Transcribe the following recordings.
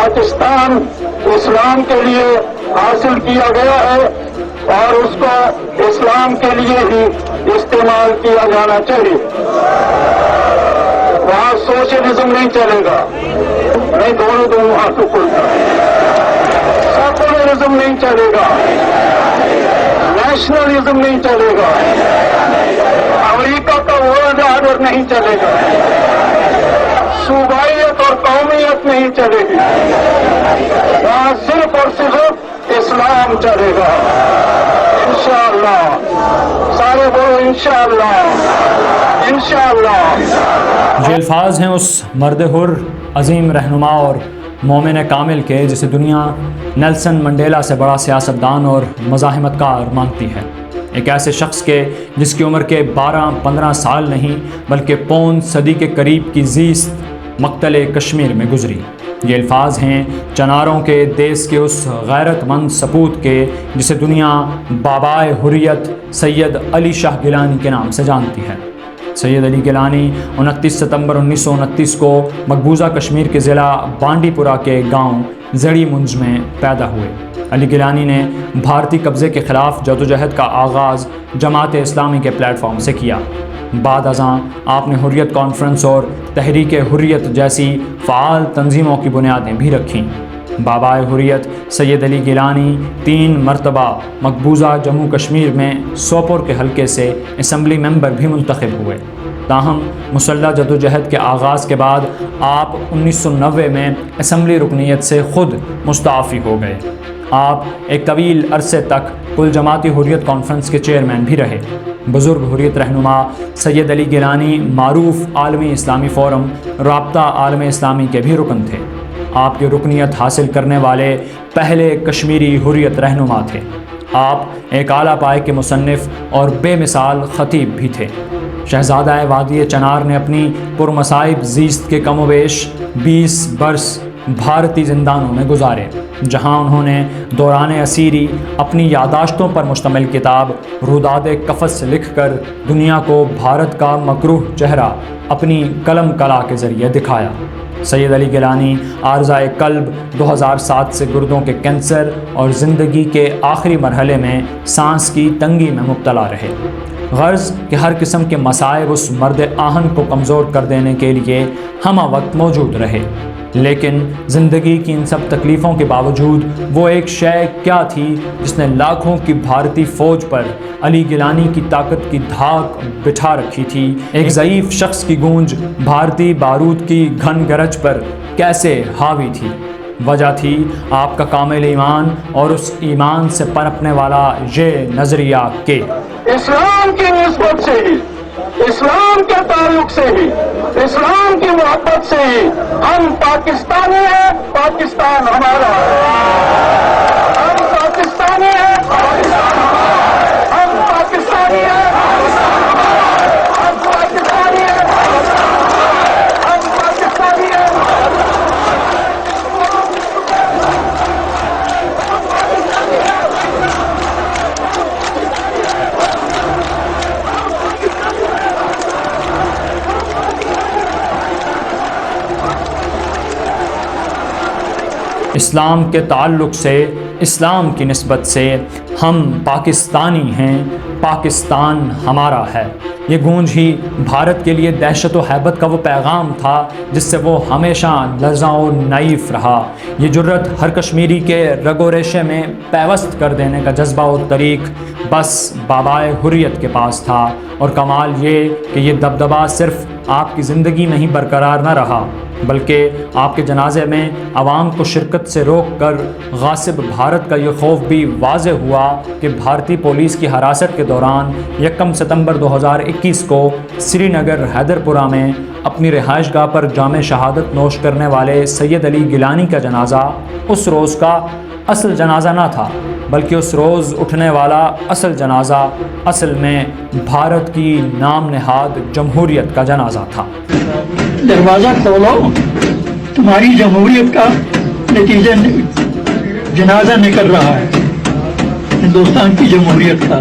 पाकिस्तान इस्लाम के लिए हासिल किया गया है और उसको इस्लाम के लिए ही इस्तेमाल किया जाना चाहिए। वहाँ सोशलिज्म नहीं चलेगा, नहीं दोनों हाथों को, सेकुलरिज्म नहीं चलेगा, नेशनलिज्म नहीं चलेगा, अमेरिका का वर्ल्ड ऑर्डर नहीं चलेगा, सूबाइयत और कौमियत नहीं चलेगी। वहाँ सिर्फ और सिर्फ इस्लाम चलेगा। इंशाअल्लाह, सारे बोलो इंशाअल्लाह, इंशाअल्लाह। ये अल्फाज हैं उस मर्द हुर, अजीम रहनुमा और मोमिन कामिल के जिसे दुनिया नेल्सन मंडेला से बड़ा सियासतदान और मज़ाहिमतकार मानती है। एक ऐसे शख्स के जिसकी उम्र के 12-15 साल नहीं बल्कि पौन सदी के करीब की ज़ीस्त मक्तल कश्मीर में गुजरी। ये अल्फाज हैं चनारों के देश के उस गैरतमंद सपूत के जिसे दुनिया बाबाए हुर्रियत सैयद अली शाह गिलानी के नाम से जानती है। सैयद अली गिलानी 29 सितंबर 1929 को मकबूजा कश्मीर के ज़िला बांडीपुरा के गांव जड़ी मुंज में पैदा हुए। अली गिलानी ने भारतीय कब्ज़े के ख़िलाफ़ जदोजहद का आगाज़ जमात इस्लामी के प्लेटफॉर्म से किया। बाद अज़ां आपने हुर्रियत कॉन्फ्रेंस और तहरीक हुर्रियत जैसी फ़ाल तंजीमों की बुनियादें भी रखीं। बाबाए हुर्रियत सैयद अली गिलानी 3 मरतबा मकबूजा जम्मू कश्मीर में सोपोर के हलके से असम्बली मेंबर भी मुंतखब हुए। ताहम मुसल्लह जदोजहद के आगाज़ के बाद आप 1990 में असम्बली रुकनीत से ख़ुद मुस्तआफ़ी हो गए। आप एक तवील अरसे तक कुल जमाती हुर्रियत कॉन्फ्रेंस के चेयरमैन भी रहे। बुज़ुर्ग हुर्रियत रहनुमा सैयद अली गिलानी मारूफ आलमी इस्लामी फ़ोरम राब्ता आलम इस्लामी के भी रुकन थे। आपकी रुकनीत हासिल करने वाले पहले कश्मीरी हुर्रियत रहनुमा थे। आप एक आला पाए के मुसन्निफ़ और बेमिसाल ख़तीब भी थे। शहज़ादा वादी चनार ने अपनी पुरमसाइब ज़ीस्त के कमोबेश 20 बरस भारतीय ज़िंदानों में गुजारे, जहां उन्होंने दौरान असीरी अपनी यादाश्तों पर मुश्तमिल किताब रुदाद कफ़स लिखकर दुनिया को भारत का मकरूह चेहरा अपनी कलम कला के ज़रिए दिखाया। सैयद अली गिलानी आर्ज़ाए कल्ब 2007 से गुर्दों के कैंसर और ज़िंदगी के आखिरी मरहले में सांस की तंगी में मुब्तला रहे। गर्ज़ के हर किस्म के मसाइब उस मर्द आहन को कमज़ोर कर देने के लिए हमा वक्त मौजूद रहे, लेकिन ज़िंदगी की इन सब तकलीफ़ों के बावजूद वो एक शय क्या थी जिसने लाखों की भारतीय फ़ौज पर अली गिलानी की ताकत की धाक बिठा रखी थी। एक ज़ईफ़ शख्स की गूंज भारतीय बारूद की घन गरज पर कैसे हावी थी। वजह थी आपका कामिल ईमान और उस ईमान से पनपने वाला ये नज़रिया के इस्लाम की निस्बत से ही, इस्लाम के ताल्लुक से ही, इस्लाम की मोहब्बत से ही हम पाकिस्तानी हैं, पाकिस्तान हमारा है। हम पाकिस्तानी हैं, पाकिस्तान हमारा है। हम पाकिस्तानी हैं, पाकिस्तान हमारा है। हम पाकिस्तानी हैं, पाकिस्तान हमारा है। हम पाकिस्तानी हैं। इस्लाम के ताल्लुक़ से, इस्लाम की निस्बत से हम पाकिस्तानी हैं, पाकिस्तान हमारा है। ये गूंज ही भारत के लिए दहशत व हैबत का वो पैगाम था जिससे वो हमेशा लर्ज़ा और नाइफ रहा। ये जुर्रत हर कश्मीरी के रगो रेशे में पैवस्त कर देने का जज्बा और तरीक़ बस बाबाए हुर्रियत के पास था। और कमाल ये कि ये दबदबा सिर्फ़ आपकी ज़िंदगी में ही बरकरार न रहा बल्कि आपके जनाजे में आवाम को शिरकत से रोक कर गासिब भारत का ये खौफ भी वाज़े हुआ कि भारतीय पुलिस की हिरासत के दौरान 1 सितंबर 2021 को श्रीनगर हैदरपुरा में अपनी रिहाइशगाह पर जामे शहादत नोश करने वाले सैयद अली गिलानी का जनाजा उस रोज़ का असल जनाजा ना था, बल्कि उस रोज़ उठने वाला असल जनाजा असल में भारत की नाम नहाद जमहूरियत का जनाजा था। दरवाज़ा खोलो, तुम्हारी जमहूरियत का नतीजा जनाजा निकल रहा है। हिंदुस्तान की जमहूरियत का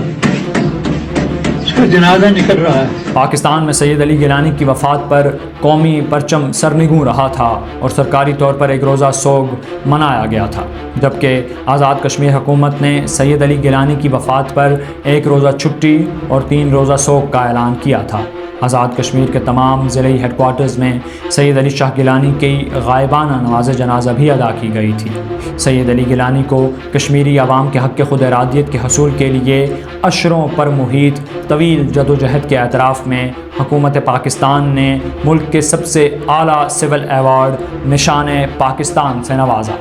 उसका जनाजा निकल रहा है। पाकिस्तान में सैयद अली गिलानी की वफ़ात पर قومی پرچم سرنگوں رہا تھا اور سرکاری طور پر ایک روزہ سوگ منایا گیا تھا، جبکہ آزاد کشمیر حکومت نے سید علی گیلانی کی وفات پر ایک روزہ چھٹی اور 3 روزہ سوگ کا اعلان کیا تھا۔ آزاد کشمیر کے تمام ضلعی ہیڈ کوارٹرز میں سید علی شاہ گیلانی کی غائبانہ نماز جنازہ بھی ادا کی گئی تھی۔ سید علی گیلانی کو کشمیری عوام کے حق خود ارادیت کے حصول کے لیے اشروں پر محیط طویل جدوجہد کے اعتراف میں حکومت پاکستان نے ملک کے سب سے اعلیٰ سول ایوارڈ نشان پاکستان سے نوازا۔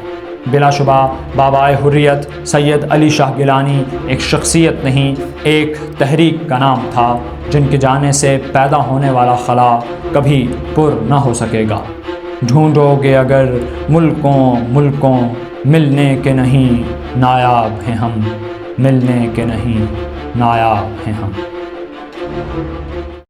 بلا شبہ بابائے حریت سید علی شاہ گیلانی ایک شخصیت نہیں، ایک تحریک کا نام تھا جن کے جانے سے پیدا ہونے والا خلا کبھی پر نہ ہو سکے گا۔ ڈھونڈو گے اگر ملکوں ملنے کے نہیں نایاب ہیں ہم، ملنے کے نہیں نایاب ہیں ہم۔